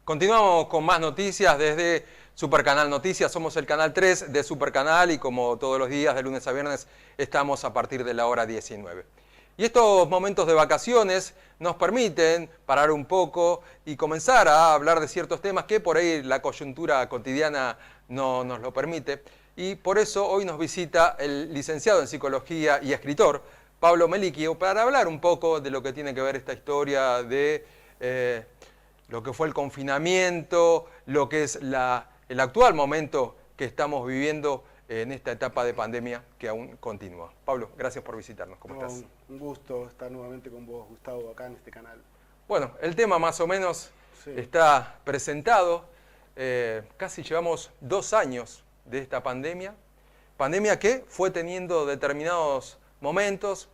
Continuamos con más noticias desde Supercanal Noticias. Somos el canal 3 de Supercanal y como todos los días de lunes a viernes estamos a partir de la hora 19. Y estos momentos de vacaciones nos permiten parar un poco y comenzar a hablar de ciertos temas que por ahí la coyuntura cotidiana no nos lo permite. Y por eso hoy nos visita el licenciado en Psicología y escritor Pablo Melicchio para hablar un poco de lo que tiene que ver esta historia de lo que fue el confinamiento, lo que es el actual momento que estamos viviendo en esta etapa de pandemia que aún continúa. Pablo, gracias por visitarnos. ¿Cómo estás? Un gusto estar nuevamente con vos, Gustavo, acá en este canal. Bueno, el tema más o menos está presentado. Casi llevamos 2 años de esta pandemia. Pandemia que fue teniendo determinados momentos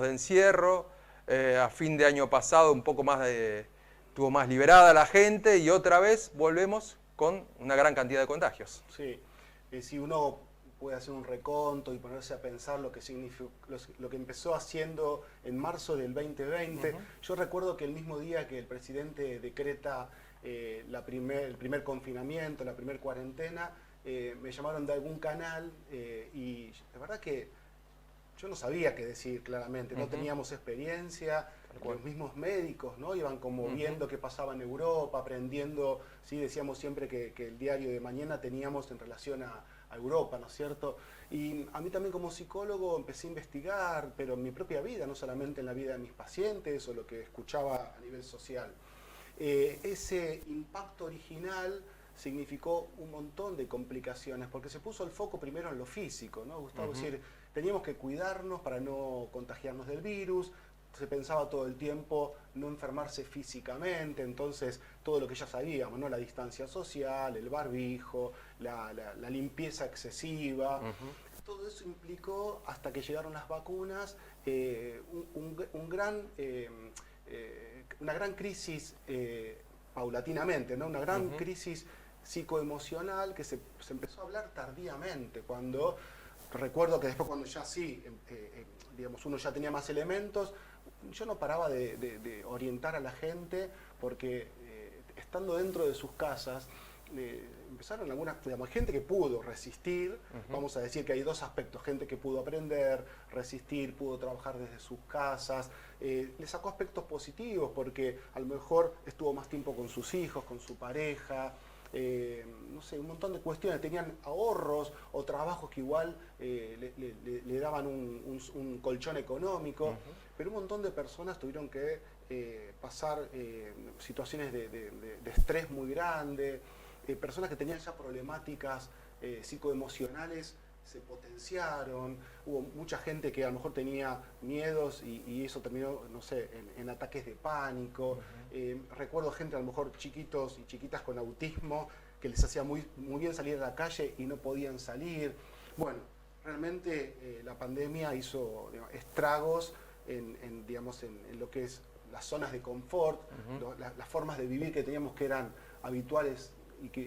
de encierro. A fin de año pasado un poco más estuvo más liberada la gente y otra vez volvemos con una gran cantidad de contagios. Sí, si uno puede hacer un reconto y ponerse a pensar lo que significó, lo que empezó haciendo en marzo del 2020, yo recuerdo que el mismo día que el presidente decreta el primer confinamiento, la primer cuarentena, me llamaron de algún canal y la verdad que yo no sabía qué decir claramente, no teníamos experiencia. Los mismos médicos, ¿no? Iban como viendo qué pasaba en Europa, aprendiendo, ¿sí? Decíamos siempre que el diario de mañana teníamos en relación a Europa, ¿no es cierto? Y a mí también como psicólogo empecé a investigar, pero en mi propia vida, no solamente en la vida de mis pacientes o lo que escuchaba a nivel social. Ese impacto original significó un montón de complicaciones, porque se puso el foco primero en lo físico, ¿no, Gustavo? Es decir, teníamos que cuidarnos para no contagiarnos del virus. Se pensaba todo el tiempo no enfermarse físicamente, entonces todo lo que ya sabíamos, ¿no? La distancia social, el barbijo, la limpieza excesiva, todo eso implicó, hasta que llegaron las vacunas, una gran crisis paulatinamente, ¿no? Una gran crisis psicoemocional que se empezó a hablar tardíamente, cuando recuerdo que después cuando ya digamos, uno ya tenía más elementos, yo no paraba de orientar a la gente porque estando dentro de sus casas empezaron algunas, digamos, gente que pudo resistir, vamos a decir que hay dos aspectos, gente que pudo aprender, resistir, pudo trabajar desde sus casas, le sacó aspectos positivos porque a lo mejor estuvo más tiempo con sus hijos, con su pareja, no sé, un montón de cuestiones, tenían ahorros o trabajos que igual le daban un colchón económico, pero un montón de personas tuvieron que pasar situaciones de estrés muy grande, personas que tenían ya problemáticas psicoemocionales se potenciaron, hubo mucha gente que a lo mejor tenía miedos y eso terminó, no sé, en ataques de pánico. Recuerdo gente a lo mejor chiquitos y chiquitas con autismo que les hacía muy bien salir a la calle y no podían salir. Bueno, realmente la pandemia hizo, digamos, estragos digamos, en lo que es las zonas de confort, las formas de vivir que teníamos que eran habituales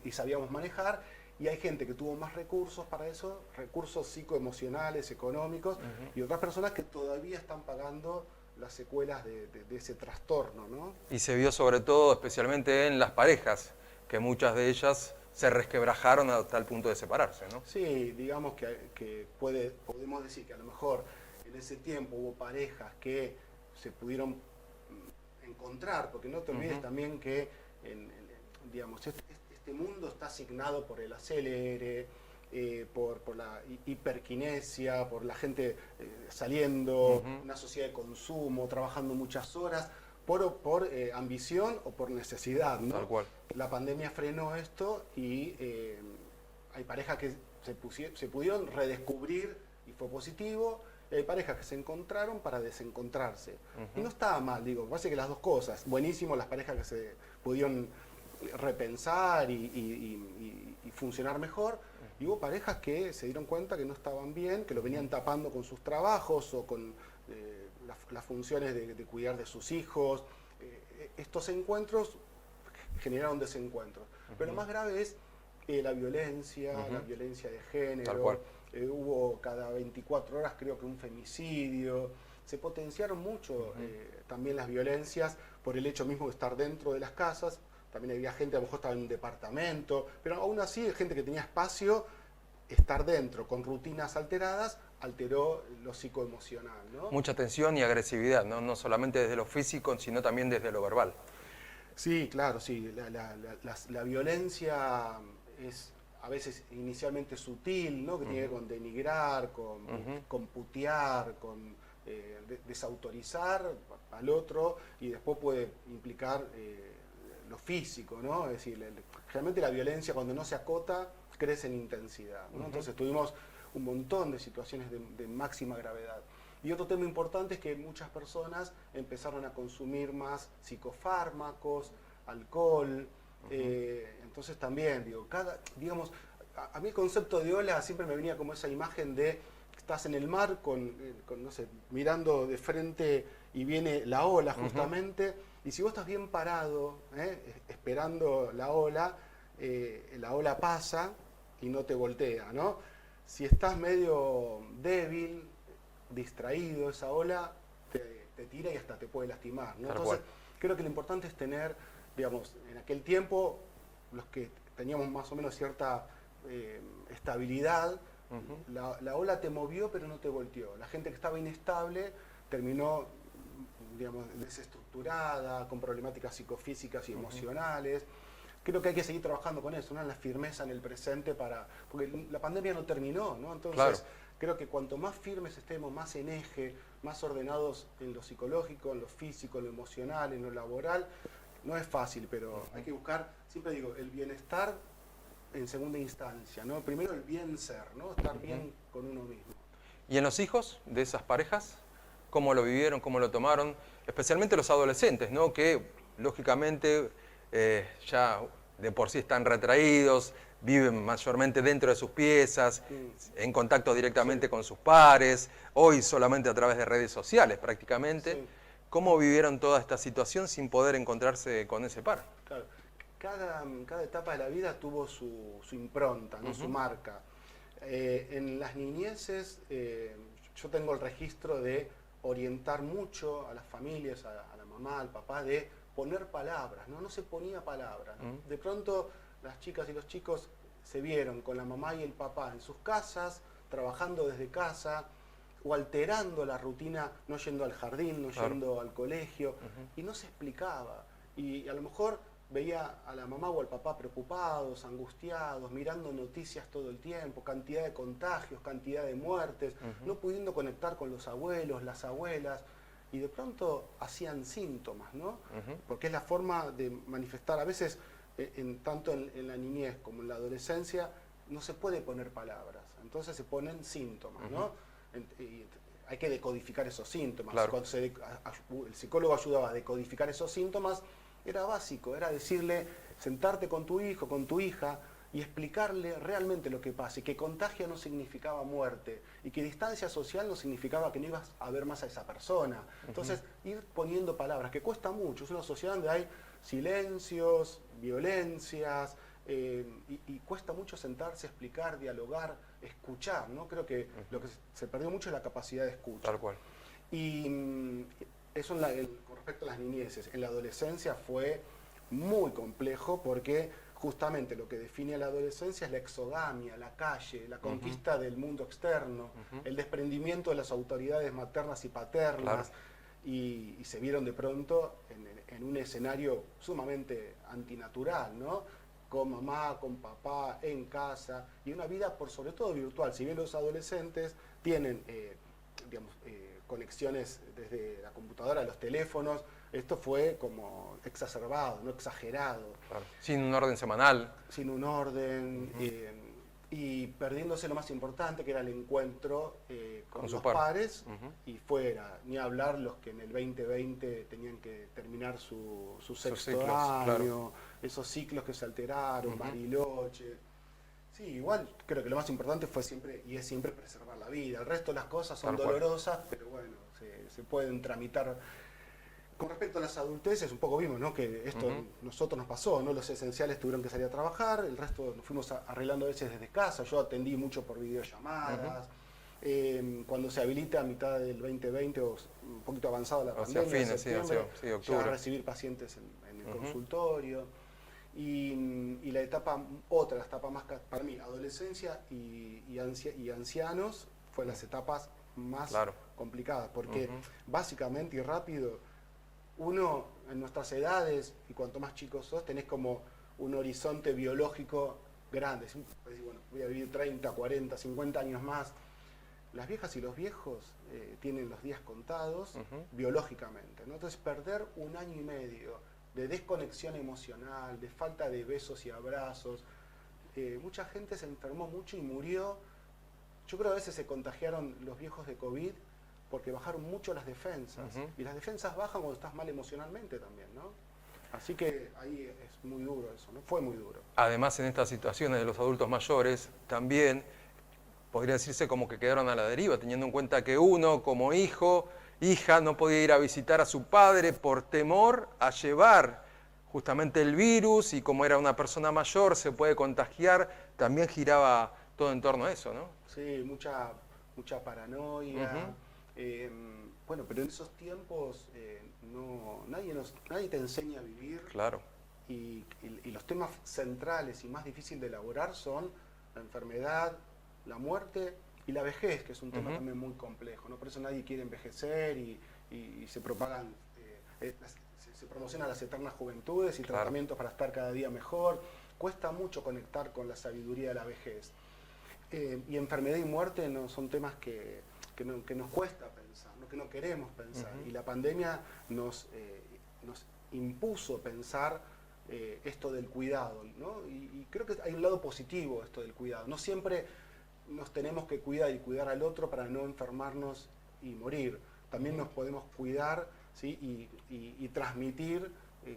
y sabíamos manejar. Y hay gente que tuvo más recursos para eso, recursos psicoemocionales, económicos, y otras personas que todavía están pagando las secuelas de ese trastorno, ¿no? Y se vio sobre todo, especialmente en las parejas, que muchas de ellas se resquebrajaron hasta el punto de separarse, ¿no? Sí, digamos que podemos decir que a lo mejor en ese tiempo hubo parejas que se pudieron encontrar, porque no te olvides también que digamos, este mundo está asignado por el acelere, por la hiperquinesia, por la gente saliendo, una sociedad de consumo, trabajando muchas horas, por ambición o por necesidad, ¿no? Tal cual. La pandemia frenó esto y hay parejas que se pudieron redescubrir y fue positivo. Hay parejas que se encontraron para desencontrarse. Y no estaba mal, digo, parece que las dos cosas. Buenísimo las parejas que se pudieron repensar y funcionar mejor. Y hubo parejas que se dieron cuenta que no estaban bien, que lo venían tapando con sus trabajos o con las funciones de cuidar de sus hijos. Estos encuentros generaron desencuentros. Pero lo más grave es la violencia de género. Tal cual. Hubo cada 24 horas creo que un femicidio. se potenciaron mucho también las violencias por el hecho mismo de estar dentro de las casas. También había gente, a lo mejor estaba en un departamento, pero aún así, gente que tenía espacio, estar dentro con rutinas alteradas, alteró lo psicoemocional, ¿no? Mucha tensión y agresividad, ¿no? No solamente desde lo físico, sino también desde lo verbal. Sí, claro, sí. La violencia es a veces inicialmente sutil, ¿no? Que tiene que ver con denigrar, con putear, con desautorizar al otro, y después puede implicar lo físico, ¿no? Es decir, generalmente la violencia, cuando no se acota, crece en intensidad, ¿no? Entonces tuvimos un montón de situaciones de máxima gravedad. Y otro tema importante es que muchas personas empezaron a consumir más psicofármacos, alcohol. Entonces también, digo, digamos, a mí el concepto de ola siempre me venía como esa imagen de estás en el mar no sé, mirando de frente y viene la ola justamente, y si vos estás bien parado, esperando la ola pasa y no te voltea, ¿no? Si estás medio débil, distraído, esa ola te tira y hasta te puede lastimar, ¿no? Entonces, creo que lo importante es tener, digamos, en aquel tiempo, los que teníamos más o menos cierta estabilidad, la ola te movió pero no te volteó. La gente que estaba inestable terminó, digamos, desestructurada, con problemáticas psicofísicas y emocionales. Creo que hay que seguir trabajando con eso, ¿no? En la firmeza en el presente, porque la pandemia no terminó, ¿no? Entonces, creo que cuanto más firmes estemos, más en eje, más ordenados en lo psicológico, en lo físico, en lo emocional, en lo laboral, no es fácil, pero hay que buscar, siempre digo, el bienestar en segunda instancia, ¿no? Primero el bien ser, ¿no? Estar bien con uno mismo. ¿Y en los hijos de esas parejas? ¿Cómo lo vivieron, cómo lo tomaron? Especialmente los adolescentes, ¿no? Que lógicamente ya de por sí están retraídos, viven mayormente dentro de sus piezas, en contacto directamente con sus pares, hoy solamente a través de redes sociales prácticamente. Sí. ¿Cómo vivieron toda esta situación sin poder encontrarse con ese par? Claro. Cada etapa de la vida tuvo su impronta, ¿no? Su marca. En las niñeces yo tengo el registro de orientar mucho a las familias, a la mamá, al papá, de poner palabras, ¿no? No se ponía palabras, ¿no? De pronto las chicas y los chicos se vieron con la mamá y el papá en sus casas, trabajando desde casa, o alterando la rutina, no yendo al jardín, no yendo al colegio, y no se explicaba. Y a lo mejor veía a la mamá o al papá preocupados, angustiados, mirando noticias todo el tiempo, cantidad de contagios, cantidad de muertes, no pudiendo conectar con los abuelos, las abuelas, y de pronto hacían síntomas, ¿no? Porque es la forma de manifestar. A veces, tanto en la niñez como en la adolescencia, no se puede poner palabras, entonces se ponen síntomas, ¿no? Y hay que decodificar esos síntomas. Claro. Cuando el psicólogo ayudaba a decodificar esos síntomas, era básico, era decirle, sentarte con tu hijo, con tu hija, y explicarle realmente lo que pasa, y que contagio no significaba muerte, y que distancia social no significaba que no ibas a ver más a esa persona. Entonces, ir poniendo palabras, que cuesta mucho. Es una sociedad donde hay silencios, violencias, y cuesta mucho sentarse, explicar, dialogar, escuchar, ¿no? Creo que lo que se perdió mucho es la capacidad de escucha. Tal cual. Y eso con respecto a las niñeces. En la adolescencia fue muy complejo porque justamente lo que define a la adolescencia es la exogamia, la calle, la conquista del mundo externo, el desprendimiento de las autoridades maternas y paternas, y se vieron de pronto en un escenario sumamente antinatural, ¿no? Con mamá, con papá, en casa, y una vida por sobre todo virtual. Si bien los adolescentes tienen conexiones desde la computadora, los teléfonos, esto fue como exacerbado, no exagerado. Claro. Sin un orden semanal. Sin un orden, y perdiéndose lo más importante, que era el encuentro con los pares y fuera. Ni hablar los que en el 2020 tenían que terminar su sexto ciclos, año, esos ciclos que se alteraron, Bariloche. Sí, igual creo que lo más importante fue siempre, y es siempre, preservar la vida. El resto de las cosas son dolorosas, pero bueno, se pueden tramitar. Con respecto a las adulteces, un poco vimos, ¿no? Que esto nosotros nos pasó, ¿no? Los esenciales tuvieron que salir a trabajar, el resto nos fuimos arreglando a veces desde casa. Yo atendí mucho por videollamadas. cuando se habilita a mitad del 2020 o un poquito avanzado la pandemia, fines, en septiembre, sí, octubre. ya recibir pacientes en el consultorio. Y la etapa más, para mí, adolescencia y ancianos, fue las etapas más complicadas, porque básicamente y rápido, uno en nuestras edades, y cuanto más chicos sos, tenés como un horizonte biológico grande. Puedes decir, bueno, voy a vivir 30, 40, 50 años más. Las viejas y los viejos tienen los días contados biológicamente, ¿no? Entonces perder 1 año y medio de desconexión emocional, de falta de besos y abrazos, mucha gente se enfermó mucho y murió. Yo creo que a veces se contagiaron los viejos de COVID porque bajaron mucho las defensas. Y las defensas bajan cuando estás mal emocionalmente también, ¿no? Así que ahí es muy duro eso, ¿no? Fue muy duro. Además, en estas situaciones de los adultos mayores, también podría decirse como que quedaron a la deriva, teniendo en cuenta que uno, como hijo, hija, no podía ir a visitar a su padre por temor a llevar justamente el virus, y como era una persona mayor, se puede contagiar, también giraba todo en torno a eso, ¿no? Sí, mucha paranoia. Bueno, pero en esos tiempos nadie te enseña a vivir. Claro. Y los temas centrales y más difíciles de elaborar son la enfermedad, la muerte y la vejez, que es un tema también muy complejo, ¿no? Por eso nadie quiere envejecer y se propagan, se promocionan las eternas juventudes y tratamientos para estar cada día mejor. Cuesta mucho conectar con la sabiduría de la vejez. Y enfermedad y muerte no son temas que nos cuesta pensar, ¿no? Que no queremos pensar. Y la pandemia nos impuso pensar esto del cuidado, ¿no? Y creo que hay un lado positivo esto del cuidado. No siempre nos tenemos que cuidar y cuidar al otro para no enfermarnos y morir. También nos podemos cuidar, ¿sí? y transmitir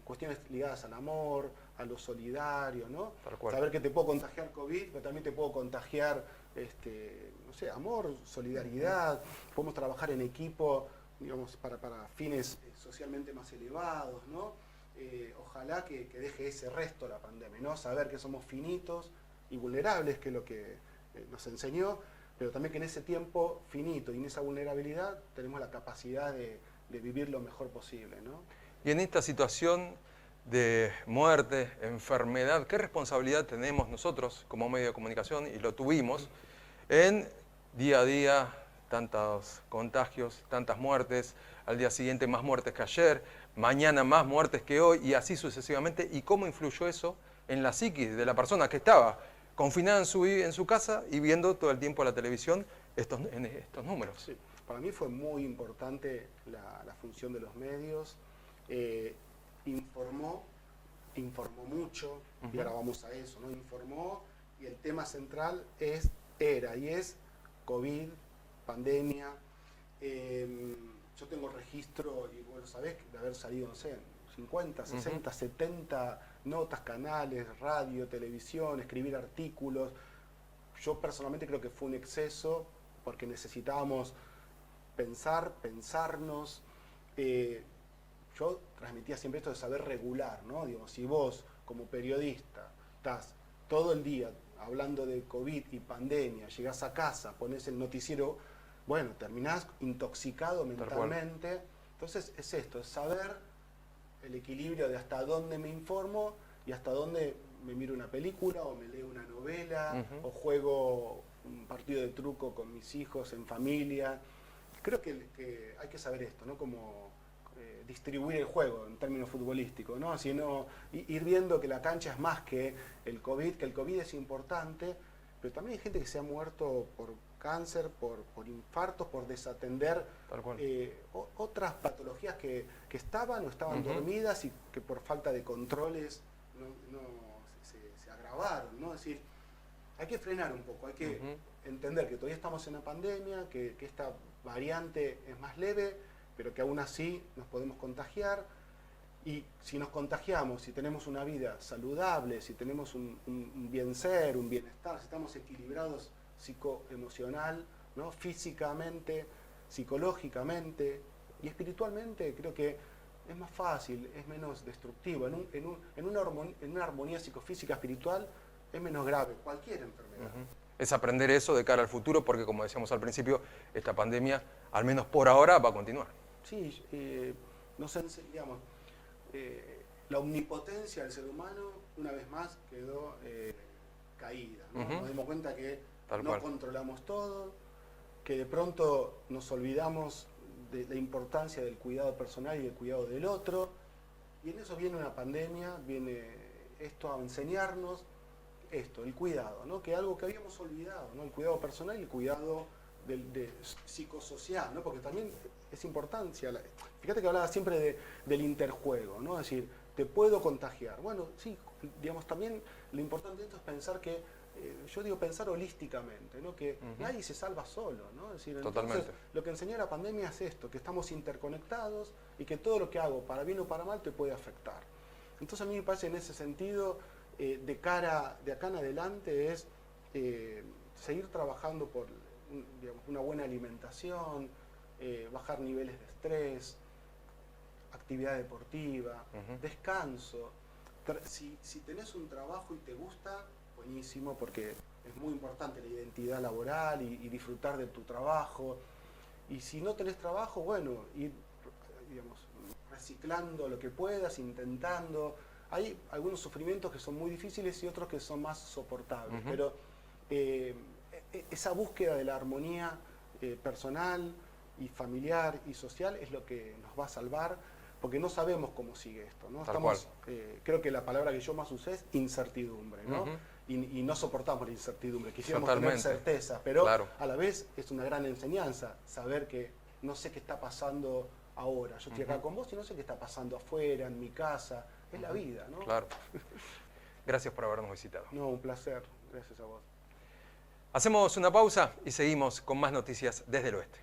cuestiones ligadas al amor, a lo solidario, ¿no? Saber que te puedo contagiar COVID, pero también te puedo contagiar, no sé, amor, solidaridad. Podemos trabajar en equipo, digamos, para fines socialmente más elevados, ¿no? Ojalá que deje ese resto la pandemia, ¿no? Saber que somos finitos y vulnerables, que es lo que nos enseñó, pero también que en ese tiempo finito y en esa vulnerabilidad tenemos la capacidad de vivir lo mejor posible, ¿no? Y en esta situación de muerte, enfermedad, ¿qué responsabilidad tenemos nosotros como medio de comunicación, y lo tuvimos, en día a día tantos contagios, tantas muertes, al día siguiente más muertes que ayer, mañana más muertes que hoy, y así sucesivamente? ¿Y cómo influyó eso en la psiquis de la persona que estaba confinada en su casa y viendo todo el tiempo la televisión estos números? Sí. Para mí fue muy importante la función de los medios. Informó mucho, y ahora vamos a eso, ¿no? Informó, y el tema central era y es COVID, pandemia. Yo tengo registro, y vos lo sabés, de haber salido, no sé, 50, 60, 70 notas, canales, radio, televisión, escribir artículos. Yo personalmente creo que fue un exceso, porque necesitábamos pensarnos. Yo transmitía siempre esto de saber regular, ¿no? Digo, si vos, como periodista, estás todo el día hablando de COVID y pandemia, llegás a casa, pones el noticiero, bueno, terminás intoxicado mentalmente. Entonces es esto, es saber el equilibrio de hasta dónde me informo y hasta dónde me miro una película o me leo una novela o juego un partido de truco con mis hijos en familia. Creo que hay que saber esto, ¿no? Como distribuir el juego en términos futbolísticos, ¿no? Sino ir viendo que la cancha es más que el COVID es importante, pero también hay gente que se ha muerto por cáncer, por infartos, por desatender otras patologías que estaban o estaban dormidas y que por falta de controles se agravaron, ¿no? Es decir, hay que frenar un poco, hay que entender que todavía estamos en una pandemia, que esta variante es más leve, pero que aún así nos podemos contagiar, y si nos contagiamos, si tenemos una vida saludable, si tenemos un bien ser, un bienestar, si estamos equilibrados psicoemocional, ¿no? Físicamente, psicológicamente y espiritualmente, creo que es más fácil, es menos destructivo. En una armonía psicofísica espiritual es menos grave cualquier enfermedad. Es aprender eso de cara al futuro, porque como decíamos al principio, esta pandemia, al menos por ahora, va a continuar. Sí, digamos, la omnipotencia del ser humano, una vez más, quedó caída, ¿no? Nos dimos cuenta que no controlamos todo, que de pronto nos olvidamos de la importancia del cuidado personal y del cuidado del otro, y en eso viene una pandemia, viene esto a enseñarnos esto, el cuidado, ¿no? Que es algo que habíamos olvidado, ¿no? El cuidado personal y el cuidado psicosocial, ¿no? Porque también es importancia. Fíjate que hablaba siempre del interjuego, ¿no? Es decir, te puedo contagiar. Bueno, sí, digamos, también lo importante de esto es pensar que, yo digo pensar holísticamente, ¿no? Que nadie se salva solo, ¿no? Es decir, totalmente. Entonces, lo que enseñó la pandemia es esto, que estamos interconectados y que todo lo que hago, para bien o para mal, te puede afectar. Entonces a mí me parece en ese sentido, de acá en adelante, es seguir trabajando por, digamos, una buena alimentación, bajar niveles de estrés, actividad deportiva, descanso. Si tenés un trabajo y te gusta, buenísimo, porque es muy importante la identidad laboral y disfrutar de tu trabajo. Y si no tenés trabajo, bueno, ir, digamos, reciclando lo que puedas, intentando. Hay algunos sufrimientos que son muy difíciles y otros que son más soportables, pero esa búsqueda de la armonía personal y familiar y social es lo que nos va a salvar, porque no sabemos cómo sigue esto, ¿no? Creo que la palabra que yo más usé es incertidumbre, ¿no? Y no soportamos la incertidumbre, quisiéramos tener certeza, pero a la vez es una gran enseñanza saber que no sé qué está pasando ahora. Yo estoy acá con vos y no sé qué está pasando afuera, en mi casa. Es la vida, ¿no? Claro. Gracias por habernos visitado. No, un placer. Gracias a vos. Hacemos una pausa y seguimos con más noticias desde el oeste.